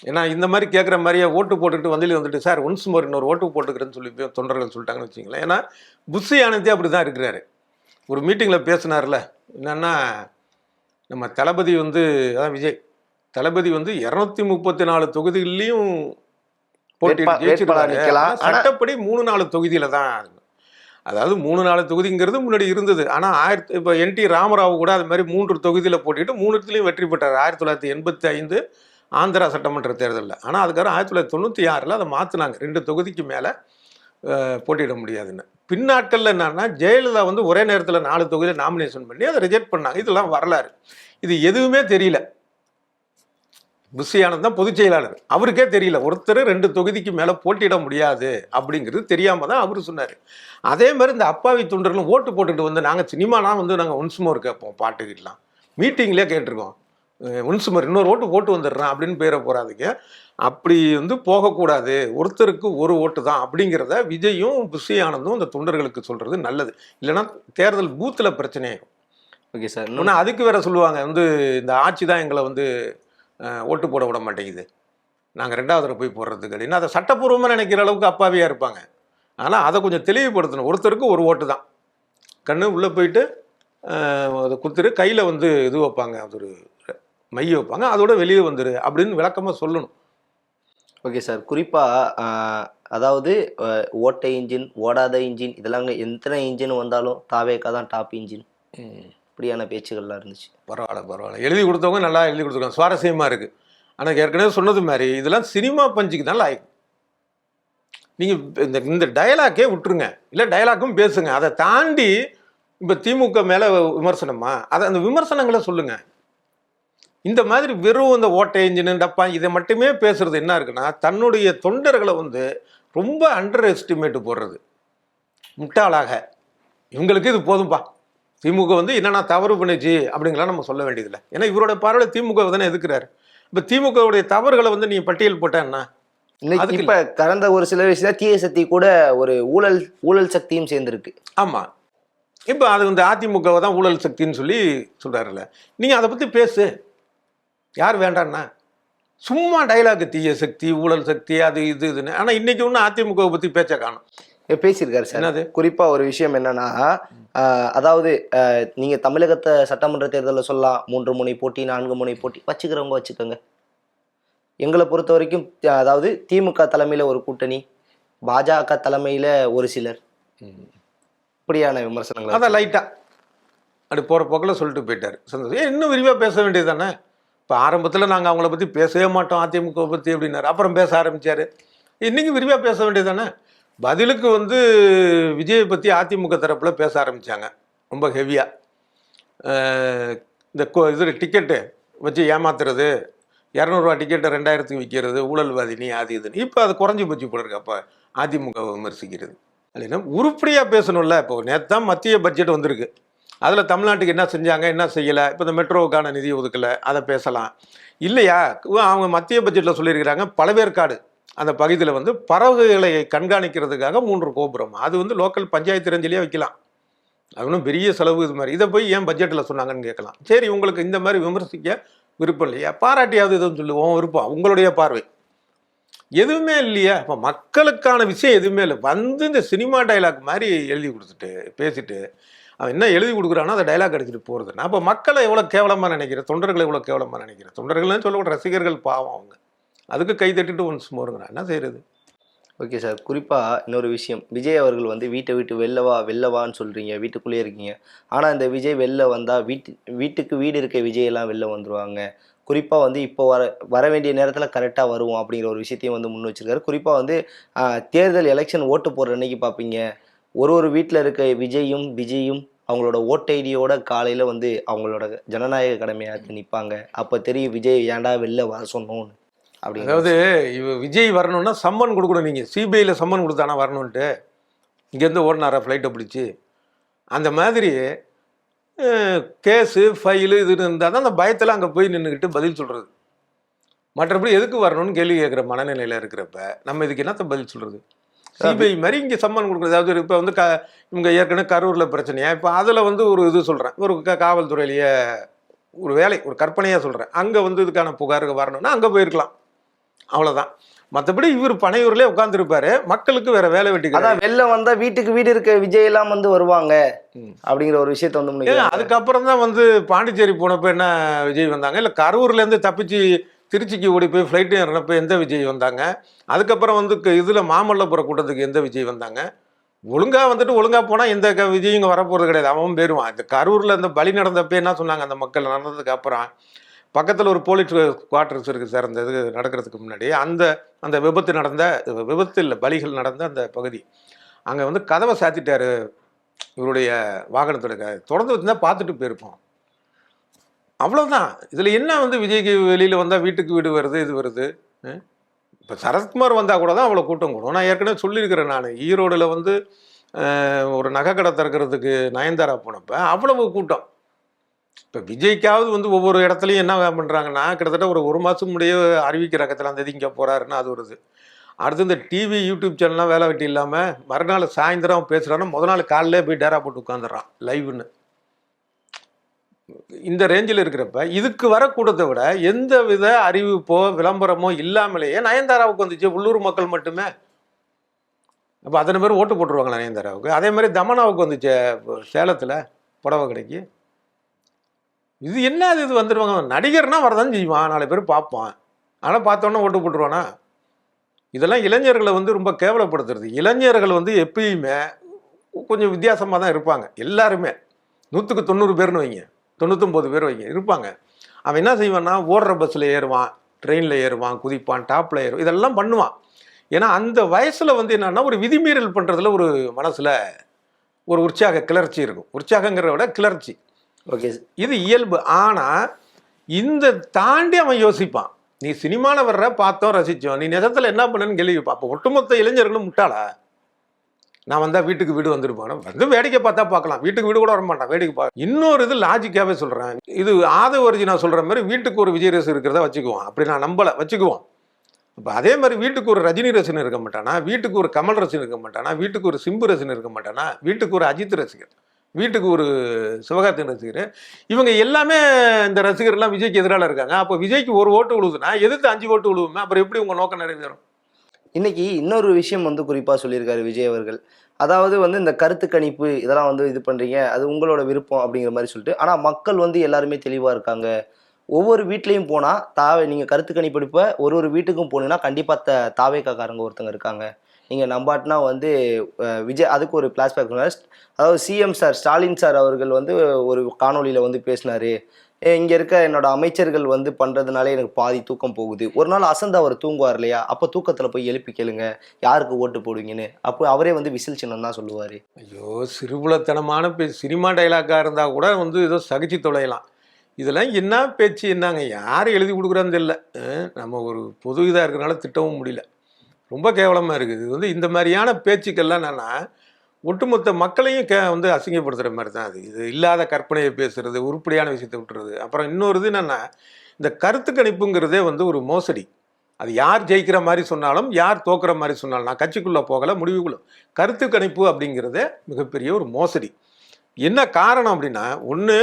ஏன்னா இந்த மாதிரி கேட்குற மாதிரியே ஓட்டு போட்டுக்கிட்டு வந்துட்டு சார் ஒன்ஸ் மோர் இன்னொரு ஓட்டு போட்டுக்கிறேன்னு சொல்லி தொண்டர்கள் சொல்லிட்டாங்கன்னு வச்சிங்களேன். ஏன்னா புஷி ஆனந்தே அப்படி தான் இருக்கிறாரு. ஒரு மீட்டிங்கில் பேசினார்ல, என்னன்னா நம்ம தளபதி வந்து அதான் விஜய் தளபதி வந்து 234 தொகுதிகள்லையும் போட்டிட்டு சட்டப்படி 3-4 தொகுதியில தான். அதாவது 3-4 தொகுதிங்கிறது முன்னாடி இருந்தது. ஆனால் இப்போ NT ராமராவ் கூட அது மாதிரி 3 தொகுதியில் போட்டிட்டு 3த்துலேயும் வெற்றி பெற்றார் 1985 ஆந்திரா சட்டமன்ற தேர்தலில். ஆனால் அதுக்கப்புறம் 1996 அதை மாற்றினாங்க, 2 தொகுதிக்கு மேலே போட்டியிட முடியாதுன்னு. பின்னாட்களில் என்னன்னா ஜெயலலிதா வந்து ஒரே நேரத்தில் 4 தொகுதியில் நாமினேஷன் பண்ணி அதை ரிஜெக்ட் பண்ணாங்க. இதெல்லாம் வரலாறு. இது எதுவுமே தெரியல. புஷி ஆனந்த் தான் பொதுச் செயலாளர், அவருக்கே தெரியல ஒருத்தர் 2 தொகுதிக்கு மேலே போட்டியிட முடியாது அப்படிங்கிறது தெரியாமல் தான் அவர் சொன்னார். அதே மாதிரி இந்த அப்பாவி தொண்டர்களும் ஓட்டு போட்டுட்டு வந்து நாங்கள் சினிமாலாம் வந்து நாங்கள் ஒன்ஸ் மோர் கேட்போம், பாட்டுக்கிட்டலாம் மீட்டிங்லேயே கேட்டிருக்கோம், ஒன்ஸ் மோர் இன்னொரு ஓட்டு போட்டு வந்துடுறேன் அப்படின்னு பேரை போகிறாதீங்க. அப்படி வந்து போகக்கூடாது, ஒருத்தருக்கு ஒரு ஓட்டு தான் அப்படிங்கிறத விஜயும் புஷி ஆனந்தும் இந்த தொண்டர்களுக்கு சொல்கிறது நல்லது. இல்லைன்னா தேர்தல் பூத்தில் பிரச்சனையாகும். Okay sir. இன்னொன்று அதுக்கு வேற சொல்லுவாங்க வந்து இந்த ஆட்சி தான் எங்களை வந்து ஓட்டு போட விட மாட்டேங்குது, நாங்கள் 2வது தடவை போய் போடுறதுக்கு அப்படின்னு அதை சட்டப்பூர்வமாக நினைக்கிற அளவுக்கு அப்பாவியாக இருப்பாங்க. ஆனால் அதை கொஞ்சம் தெளிவுபடுத்தணும். ஒருத்தருக்கு ஒரு ஓட்டு தான், கண்ணு உள்ளே போயிட்டு அதை குத்துரு, கையில் வந்து இது வைப்பாங்க, அது ஒரு மைய வைப்பாங்க, அதோட வெளியே வந்துரு அப்படின்னு விளக்கமாக சொல்லணும். Okay sir. குறிப்பாக அதாவது ஓட்ட இன்ஜின், ஓடாத இன்ஜின், இதெல்லாம் எத்தனை இன்ஜின் வந்தாலும் தாவேக்கா தான் டாப் இன்ஜின், இப்படியான பேச்சுகள்லாம் இருந்துச்சு. பரவாயில்ல எழுதி கொடுத்தவங்க நல்லா எழுதி கொடுத்துருக்காங்க, சுவாரஸ்யமாக இருக்குது. ஆனால் ஏற்கனவே சொன்னது மாதிரி இதெல்லாம் சினிமா பஞ்சுக்கு தான் லாய்க்கும். நீங்கள் இந்த டயலாக்கே விட்டுருங்க, இல்லை டயலாக்கும் பேசுங்க. அதை தாண்டி இப்போ திமுக மேலே விமர்சனமா, அதை அந்த விமர்சனங்களை சொல்லுங்கள். இந்த மாதிரி வெறும் இந்த ஓட்டை இன்ஜின் டப்பா இதை மட்டுமே பேசுறது என்ன இருக்குன்னா, தன்னுடைய தொண்டர்களை வந்து ரொம்ப அண்டர் எஸ்டிமேட் போடுறது, முட்டாளாக இவங்களுக்கு இது போதும்பா, திமுக வந்து என்னென்ன தவறு பண்ணிச்சு அப்படிங்கலாம் நம்ம சொல்ல வேண்டியதில்லை. ஏன்னா இவரோட பார்வையில் திமுக தானே எதுக்குறாரு. இப்போ திமுகவுடைய தவறுகளை வந்து நீ பட்டியல் போட்டேன்னா இன்னைக்கு இப்ப கடந்த ஒரு சில விஷயம் தீய சக்தி கூட ஒரு ஊழல் சக்தியும் சேர்ந்துருக்கு. ஆமா, இப்போ அது வந்து அதிமுகவை தான் ஊழல் சக்தின்னு சொல்லி சொல்றாருல்ல, நீங்க அதை பத்தி பேசு, யார் வேண்டான்னா. சும்மா டைலாக் தீய சக்தி ஊழல் சக்தி அது இதுன்னு. ஆனா இன்னைக்கு ஒன்றும் அதிமுகவை பத்தி பேச்ச காணும். பேசியிருக்காரு சார். அது குறிப்பா ஒரு விஷயம் என்னன்னா, அதாவது நீங்க தமிழகத்தை சட்டமன்ற தேர்தலில் சொல்லலாம் 3 முனை போட்டி 4 முனை போட்டி வச்சுக்கிறவங்க வச்சுக்கோங்க. எங்களை பொறுத்த வரைக்கும் அதாவது திமுக தலைமையில ஒரு கூட்டணி, பாஜக தலைமையில ஒரு சிலர், இப்படியான விமர்சனங்கள் அதான் லைட்டா அப்படி போற போக்கில் சொல்லிட்டு போயிட்டாரு. சந்தோஷம். இன்னும் விரிவாக பேச வேண்டியது தானே. இப்போ ஆரம்பத்தில் நாங்கள் அவங்கள பற்றி பேசவே மாட்டோம் அதிமுகவை பற்றி அப்படின்னாரு, அப்புறம் பேச ஆரம்பித்தார். இன்றைக்கி விரிவாக பேச வேண்டியது தானே. பதிலுக்கு வந்து விஜயை பற்றி அதிமுக தரப்பில் பேச ஆரம்பித்தாங்க ரொம்ப ஹெவியாக. இந்த இது டிக்கெட்டு வச்சு ஏமாத்துறது, 200 ரூபா டிக்கெட்டை 2000க்கு விற்கிறது, ஊழல்வாதினி அது இதுன்னு. இப்போ அது குறைஞ்சி போச்சு போல இருக்கு. அப்போ அதிமுகவை விமர்சிக்கிறது அப்படின்னா உருப்படியாக பேசணும்ல. இப்போ நேற்று தான் மத்திய பட்ஜெட் வந்திருக்கு, அதில் தமிழ்நாட்டுக்கு என்ன செஞ்சாங்க என்ன செய்யலை, இப்போ இந்த மெட்ரோவுக்கான நிதி ஒதுக்கலை, அதை பேசலாம் இல்லையா. அவங்க மத்திய பட்ஜெட்டில் சொல்லியிருக்கிறாங்க பழவேற்காடு அந்த பகுதியில் வந்து பறவைகளை கண்காணிக்கிறதுக்காக 3 கோபுரம், அது வந்து லோக்கல் பஞ்சாயத்து ரேஞ்சிலேயே வைக்கலாம், அது ஒன்றும் பெரிய செலவு. இது மாதிரி இதை போய் ஏன் பட்ஜெட்டில் சொன்னாங்கன்னு கேட்கலாம். சரி, உங்களுக்கு இந்த மாதிரி விமர்சிக்க விருப்பம் இல்லையா, பாராட்டியாவது எதுவும் சொல்லுவோம், விருப்பம் உங்களுடைய பார்வை. எதுவுமே இல்லையா. இப்போ மக்களுக்கான விஷயம் எதுவுமே இல்லை. வந்து இந்த சினிமா டைலாக் மாதிரி எழுதி கொடுத்துட்டு பேசிட்டு அவன் என்ன எழுதி கொடுக்குறானோ அதை டைலாக் அடிச்சுட்டு போகிறதுனா, அப்போ மக்களை எவ்வளோ கேவலமாக நினைக்கிறேன், தொண்டர்களை எவ்வளோ கேவலமாக நினைக்கிறேன். தொண்டர்கள்னு சொல்லக்கூட ரசிகர்கள் பாவம், அவங்க அதுக்கு கை தட்டிட்டு ஒன்ஸ் மோருங்கிறான், என்ன செய்யறது. Okay sir. குறிப்பாக இன்னொரு விஷயம், விஜய் அவர்கள் வந்து வீட்டை விட்டு வெளிலவான்னு சொல்கிறீங்க, வீட்டுக்குள்ளேயே இருக்கீங்க. ஆனால் இந்த விஜய் வெளில வந்தால் வீட்டுக்கு வீடு இருக்க விஜயெல்லாம் வெளில வந்துடுவாங்க. குறிப்பாக வந்து இப்போ வர வேண்டிய நேரத்தில் கரெக்டாக வருவோம் அப்படிங்கிற ஒரு விஷயத்தையும் வந்து முன் வச்சிருக்காரு. குறிப்பாக வந்து தேர்தல் எலெக்ஷன் ஓட்டு போடுற அன்னைக்கு பார்ப்பீங்க, ஒரு வீட்டில் இருக்க விஜயும் அவங்களோட ஓட்டு ஐடியோட காலையில் வந்து அவங்களோட ஜனநாயக கடமையாக நிற்பாங்க. அப்போ தெரியும் விஜய் ஏன்டா வெளில வர சொன்னோன்னு அப்படி. அதாவது விஜய் வரணும்னா சம்மன் கொடுக்கணும். நீங்கள் சிபிஐயில் சம்மன் கொடுத்தானா வரணுன்ட்டு, இங்கேருந்து ஓடினாரா ஃப்ளைட்டை பிடிச்சி, அந்த மாதிரி கேஸு ஃபைலு இது இருந்தால் தான் அந்த பயத்தில் அங்கே போய் நின்றுக்கிட்டு பதில் சொல்கிறது. மற்றபடி எதுக்கு வரணும்னு கேள்வி கேட்குற மனநிலையில் இருக்கிறப்ப நம்ம இதுக்கு என்னத்த பதில் சொல்கிறது. சிபிஐ மாதிரி இங்கே சம்மன் கொடுக்குறது. அதாவது இப்போ வந்து இவங்க ஏற்கனவே கரூரில் பிரச்சனையா, இப்போ அதில் வந்து ஒரு இது சொல்கிறேன், ஒரு காவல்துறையிலேயே ஒரு வேலை, ஒரு கற்பனையாக சொல்கிறேன், அங்கே வந்து இதுக்கான புகாருக்கு வரணும்னா அங்கே போயிருக்கலாம், அவ்வளோதான். மற்றபடி இவர் பனையூர்லேயே உட்காந்துருப்பாரு, மக்களுக்கு வேற வேலை வெட்டி கிடையாது. அதான் வெளில வந்தா வீட்டுக்கு வீடு இருக்க விஜய் எல்லாம் வந்து வருவாங்க அப்படிங்கிற ஒரு விஷயத்த வந்து முன்வைக்கிறாங்க. அதுக்கப்புறம் தான் வந்து பாண்டிச்சேரி போனப்போ என்ன விஜய் வந்தாங்க, இல்லை கரூர்லேருந்து தப்பிச்சு திருச்சிக்கு ஓடி போய் ஃப்ளைட்டு ஏறினப்போ எந்த விஜய் வந்தாங்க, அதுக்கப்புறம் வந்து இதில் மாமல்லபுரம் கூட்டத்துக்கு எந்த விஜய் வந்தாங்க. ஒழுங்காக வந்துட்டு ஒழுங்காக போனால் எந்த விஜய் இங்கே வரப்போகிறது கிடையாது, அவன் போயிடுவான். இந்த கரூரில் இந்த பலி நடந்தப்போ என்ன சொன்னாங்க, அந்த மக்கள் நடந்ததுக்கு அப்புறம் பக்கத்தில் ஒரு போலீஸ் குவார்டர்ஸ் இருக்குது சார், அந்த இது நடக்கிறதுக்கு முன்னாடி அந்த அந்த விபத்து நடந்த, விபத்து இல்லை பலிகள் நடந்த அந்த பகுதி, அங்கே வந்து கதவை சாத்திட்டாரு இவருடைய வாகனத்தோட, தொடர்ந்து வச்சுருந்தா பார்த்துட்டு போயிருப்போம், அவ்வளோதான். இதில் என்ன வந்து விஜய்க்கு வெளியில் வந்தால் வீட்டுக்கு வீடு வருது, இது வருது. இப்போ சரத்குமார் வந்தால் கூட தான் அவ்வளோ கூட்டம் கூடும். நான் ஏற்கனவே சொல்லியிருக்கிறேன், நான் ஈரோடில் வந்து ஒரு நகை கடை திறக்கிறதுக்கு நயன்தாரா போனப்போ அவ்வளவு கூட்டம். இப்போ விஜய்க்காவது வந்து ஒவ்வொரு இடத்துலையும் என்ன பண்ணுறாங்கன்னா, கிட்டத்தட்ட ஒரு மாதம் முடிய அறிவிக்கிற அந்த இது இங்கே போகிறாருன்னா அது வருது. அடுத்து இந்த டிவி யூடியூப் சேனல்லாம் வேலை வெட்டி இல்லாமல் மறுநாள் சாயந்தரம் பேசுகிறான்னா முதல் நாள் காலையிலே போய் டேரா போட்டு உட்காந்துடுறான் லைவ்னு. இந்த ரேஞ்சில் இருக்கிறப்ப இதுக்கு வர கூட்டத்தை விட எந்த வித அறிவிப்போ விளம்பரமோ இல்லாமலேயே நயன்தாராவுக்கு வந்துச்சு, உள்ளூர் மக்கள் மட்டுமே. அப்போ அத்தனை பேர் ஓட்டு போட்டுருவாங்களா நயன்தாராவுக்கு? அதே மாதிரி தமனாவுக்கு வந்துச்சு சேலத்தில் புடவை கடைக்கு. இது என்ன இது வந்துடுவாங்க, நடிகர்னா வரதான் செய்வான், 4 பேர் பார்ப்பான், ஆனால் பார்த்தோன்னே ஓட்டு போட்டுருவானா? இதெல்லாம் இளைஞர்களை வந்து ரொம்ப கேவலப்படுத்துறது. இளைஞர்கள் வந்து எப்பயுமே கொஞ்சம் வித்தியாசமாக தான் இருப்பாங்க, எல்லாருமே 100க்கு 90 பேர்னு வைங்க, 99 பேர் வைங்க இருப்பாங்க. அவன் என்ன செய்வான்னா, ஓடுற பஸ்ஸில் ஏறுவான், ட்ரெயினில் ஏறுவான், குதிப்பான், டாப்பில் ஏறுவான், இதெல்லாம் பண்ணுவான். ஏன்னா அந்த வயசில் வந்து என்னன்னா ஒரு விதிமீறல் பண்ணுறதுல ஒரு மனசில் ஒரு உற்சாக கிளர்ச்சி இருக்கும். உற்சாகங்கிறத விட கிளர்ச்சி. ஓகே, இது இயல்பு. ஆனால் இந்த தாண்டி அவன் யோசிப்பான். நீ சினிமாவில் வர்ற பார்த்தோம் ரசித்தோம், நீ நிஜத்தில் என்ன பண்ணுன்னு கேள்வி பார்ப்போம். ஒட்டுமொத்த இளைஞர்களும் முட்டாளா? நான் வந்தால் வீட்டுக்கு வீடு வந்துருப்பான், வந்து வேடிக்கை பார்த்தா பார்க்கலாம், வீட்டுக்கு வீடு கூட வரமாட்டான், வேடிக்கை பார்க்க. இன்னொரு இது லாஜிக்காகவே சொல்கிறேன், இது ஆதவர்ஜி நான் சொல்கிற மாதிரி வீட்டுக்கு ஒரு விஜய் ரசன் இருக்கிறத வச்சுக்குவோம், அப்படி நான் நம்பலை, வச்சுக்குவோம். இப்போ அதே மாதிரி வீட்டுக்கு ஒரு ரஜினி ரசன் இருக்க மாட்டானா, வீட்டுக்கு ஒரு கமல் ரசன் இருக்க மாட்டானா, வீட்டுக்கு ஒரு சிம்பு ரசன் இருக்க மாட்டானா, வீட்டுக்கு ஒரு அஜித் ரசிகர், வீட்டுக்கு ஒரு சிவகார்த்திகேயன் ரசிகர், இவங்க எல்லாமே இந்த ரசிகர்லாம் விஜய்க்கு எதிரால இருக்காங்க. அப்போ விஜய்க்கு ஒரு ஓட்டு விழுதுன்னா எதிர்த்து 5 ஓட்டு விழுவுமே, அப்புறம் எப்படி உங்கள் நோக்கம் நிறைவேறும்? இன்னைக்கு இன்னொரு விஷயம் வந்து குறிப்பாக சொல்லியிருக்காரு விஜய் அவர்கள். அதாவது வந்து இந்த கருத்து கணிப்பு இதெல்லாம் வந்து இது பண்ணுறீங்க, அது உங்களோட விருப்பம் அப்படிங்கிற மாதிரி சொல்லிட்டு, ஆனால் மக்கள் வந்து எல்லாருமே தெளிவாக இருக்காங்க. ஒவ்வொரு வீட்லேயும் போனால் நீங்கள் கருத்து கணிப்பெடுப்ப ஒரு வீட்டுக்கும் போனீங்கன்னா கண்டிப்பாக தாவேக்காரங்க ஒருத்தங்க இருக்காங்க. நீங்கள் நம்பாட்டினா வந்து விஜய் அதுக்கு ஒரு ஃப்ளாஷ்பேக் சொன்னார். அதாவது சிஎம் சார் ஸ்டாலின் சார் அவர்கள் வந்து ஒரு காணொலியில் வந்து பேசினார், இங்கே இருக்க என்னோட அமைச்சர்கள் வந்து பண்ணுறதுனால எனக்கு பாதி தூக்கம் போகுது. ஒரு நாள் அசந்து அவர் தூங்குவார் இல்லையா, அப்போ தூக்கத்தில் போய் எழுப்பி கேளுங்க யாருக்கு ஓட்டு போடுவீங்கன்னு. அப்போ அவரே வந்து விசில் சின்னம் தான் சொல்லுவார். ஐயோ, சிறுபுலத்தனமான சினிமா டைலாக்காக இருந்தால் கூட வந்து ஏதோ சகிச்சு தொலையலாம். இதெல்லாம் என்ன பேச்சு, என்னங்க யார் எழுதி கொடுக்குறான்னு தெரியல. நம்ம ஒரு பொது இதாக இருக்கிறனால திட்டவும் முடியல, ரொம்ப கேவலமாக இருக்குது. இது வந்து இந்த மாதிரியான பேச்சுக்கள்லாம் என்னென்னா ஒட்டுமொத்த மக்களையும் வந்து அசிங்கப்படுத்துகிற மாதிரி தான் அது. இது இல்லாத கற்பனையை பேசுகிறது, உருப்படியான விஷயத்தை விட்டுறது. அப்புறம் இன்னொரு இது என்னென்னா, இந்த கருத்து கணிப்புங்கிறதே வந்து ஒரு மோசடி. அது யார் ஜெயிக்கிற மாதிரி சொன்னாலும் யார் தோக்குற மாதிரி சொன்னாலும், நான் கட்சிக்குள்ளே போகலை, முடிவுக்குள்ள கருத்து கணிப்பு அப்படிங்கிறதே மிகப்பெரிய ஒரு மோசடி. என்ன காரணம் அப்படின்னா, ஒன்று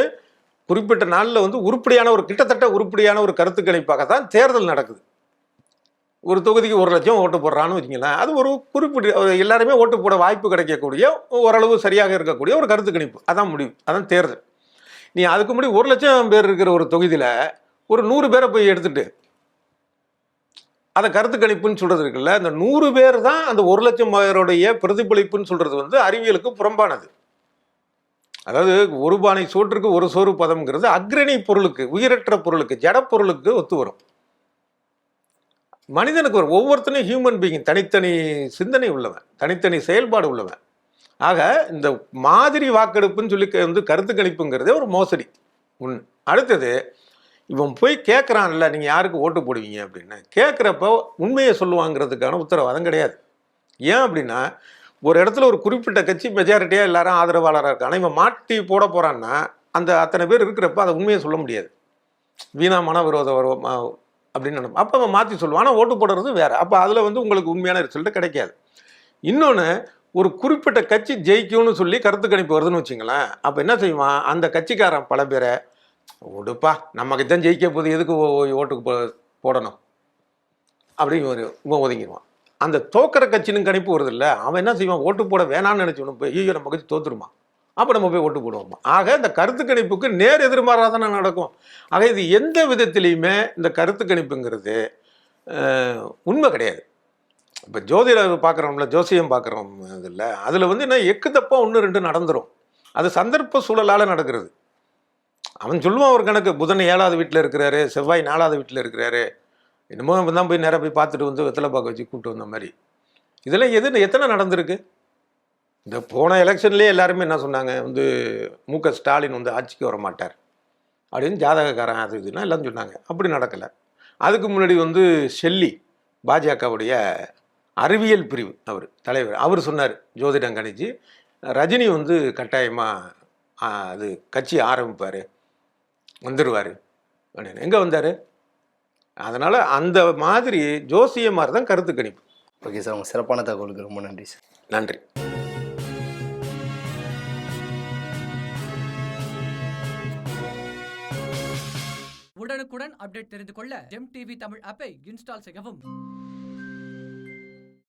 குறிப்பிட்ட நாளில் வந்து உருப்படியான ஒரு கிட்டத்தட்ட உருப்படியான ஒரு கருத்து கணிப்பாக தான் தேர்தல் நடக்குது. ஒரு தொகுதிக்கு 1 லட்சம் ஓட்டு போடுறான்னு வச்சுங்களேன், அது ஒரு குறிப்பிட்ட எல்லாருமே ஓட்டு போட வாய்ப்பு கிடைக்கக்கூடிய ஓரளவு சரியாக இருக்கக்கூடிய ஒரு கருத்து கணிப்பு, அதான் முடிவு, அதான் தேர்தல். நீ அதுக்கு முன்னாடி 1 லட்சம் பேர் இருக்கிற ஒரு தொகுதியில் ஒரு 100 பேரை போய் எடுத்துட்டு அதை கருத்து கணிப்புன்னு சொல்கிறது இருக்குல்ல, அந்த 100 பேர் தான் அந்த 1 லட்சம் பேருடைய பிரதிபலிப்புன்னு சொல்கிறது வந்து அறிவியலுக்கு புறம்பானது. அதாவது ஒரு பானை சோற்றுக்கு ஒரு சோறு பதம்ங்கிறது அக்ரணி பொருளுக்கு, உயிரற்ற பொருளுக்கு, ஜட பொருளுக்கு ஒத்து வரும். மனிதனுக்கு ஒரு ஒவ்வொருத்தனையும் ஹியூமன் பீயிங் தனித்தனி சிந்தனை உள்ளவன், தனித்தனி செயல்பாடு உள்ளவன். ஆக இந்த மாதிரி வாக்கெடுப்புன்னு சொல்லி வந்து கருத்து கணிப்புங்கிறதே ஒரு மோசடி ஒன்று. அடுத்தது, இவன் போய் கேட்குறான்ல நீங்கள் யாருக்கு ஓட்டு போடுவீங்க அப்படின்னு, கேட்குறப்ப உண்மையை சொல்லுவாங்கிறதுக்கான உத்தரவாதம் கிடையாது. ஏன் அப்படின்னா, ஒரு இடத்துல ஒரு குறிப்பிட்ட கட்சி மெஜாரிட்டியாக எல்லாரும் ஆதரவாளராக இருக்காங்க, இவன் மாட்டி போட போகிறான்னா அந்த அத்தனை பேர் இருக்கிறப்ப அதை உண்மையை சொல்ல முடியாது, வீணா மன விரோத அப்படின்னு நினைப்போம். அப்போ அவன் மாற்றி சொல்லுவான், ஆனால் ஓட்டு போடுறது வேறு. அப்போ அதில் வந்து உங்களுக்கு உண்மையான ரிசல்ட்டு கிடைக்காது. இன்னொன்று, ஒரு குறிப்பிட்ட கட்சி ஜெயிக்கும்னு சொல்லி கருத்து கணிப்பு வருதுன்னு வச்சுங்களேன். அப்போ என்ன செய்வான், அந்த கட்சிக்காரன் பல பேரை, விடுப்பா நமக்கு தான் ஜெயிக்க போகுது, எதுக்கு ஓட்டுக்கு போடணும் அப்படின்னு இவன் ஒதுங்கிடுவான். அந்த தோக்கிற கட்சின்னு கணிப்பு வருது இல்லை, அவன் என்ன செய்வான், ஓட்டு போட வேணான்னு நினச்சவனு போய் ஐயோ நம்ம கட்சி தோத்துருமா, அப்போ நம்ம போய் ஓட்டு போடுவோமா. ஆக இந்த கருத்து கணிப்புக்கு நேர் எதிர்மாறாதானே நடக்கும். ஆக இது எந்த விதத்திலையுமே இந்த கருத்து கணிப்புங்கிறது உண்மை கிடையாது. இப்போ ஜோதிடர் பார்க்குறோம்ல, ஜோசியம் பார்க்குறோம் இதில், அதில் வந்து என்ன எக்கு தப்பா 1-2 நடந்துடும். அது சந்தர்ப்ப சூழலால் நடக்கிறது. அவன் சொல்லுவான் ஒரு கணக்கு, புதன் 7வது வீட்டில் இருக்கிறாரு, செவ்வாய் 4வது வீட்டில் இருக்கிறாரு, என்னமோ தான் போய் நேராக போய் பார்த்துட்டு வந்து வெத்தலை பாக்க வச்சு கூப்பிட்டு வந்த மாதிரி. இதெல்லாம் எத்தனை நடந்திருக்கு? இந்த போன எலெக்ஷன்லேயே எல்லாருமே என்ன சொன்னாங்க, வந்து மு.க. ஸ்டாலின் வந்து ஆட்சிக்கு வர மாட்டார் அப்படின்னு ஜாதகக்காரன் அது இதுன்னா எல்லாம் சொன்னாங்க. அப்படி நடக்கலை. அதுக்கு முன்னாடி வந்து ஷெல்லி, பாஜகவுடைய அறிவியல் பிரிவு அவர் தலைவர், அவர் சொன்னார் ஜோதிடம் கணிச்சு ரஜினி வந்து கட்டாயமாக அது கட்சி ஆரம்பிப்பார், வந்துடுவார் அப்படின்னு. எங்கே வந்தார்? அதனால் அந்த மாதிரி ஜோசியமார் தான் கருத்து கணிப்பு. ஓகே சார், உங்கள் சிறப்பான தகவலுக்கு ரொம்ப நன்றி சார். நன்றி. உடனுக்குடன் அப்டேட் தெரிந்து கொள்ள ஜெம் டிவி தமிழ் ஆப்பை இன்ஸ்டால் செய்யவும்.